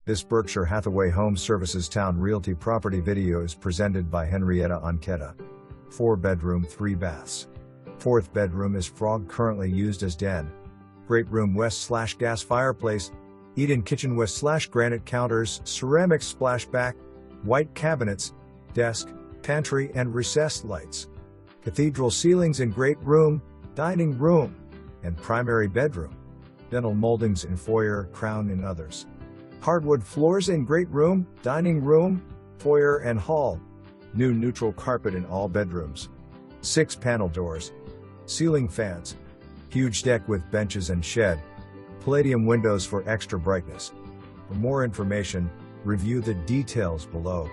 This Berkshire Hathaway Home Services Towne Realty property video is presented by Henrietta Ancheta. 4-bedroom, 3 baths. 4th bedroom is frog, currently used as den. Great room west/gas fireplace. Eat-in kitchen west/granite counters, ceramic splashback, white cabinets, desk, pantry and recessed lights. Cathedral ceilings in great room, dining room, and primary bedroom. Dental moldings in foyer, crown in others. Hardwood floors in great room, dining room, foyer and hall. New neutral carpet in all bedrooms. 6 panel doors. Ceiling fans. Huge deck with benches and shed. Palladium windows for extra brightness. For more information, review the details below.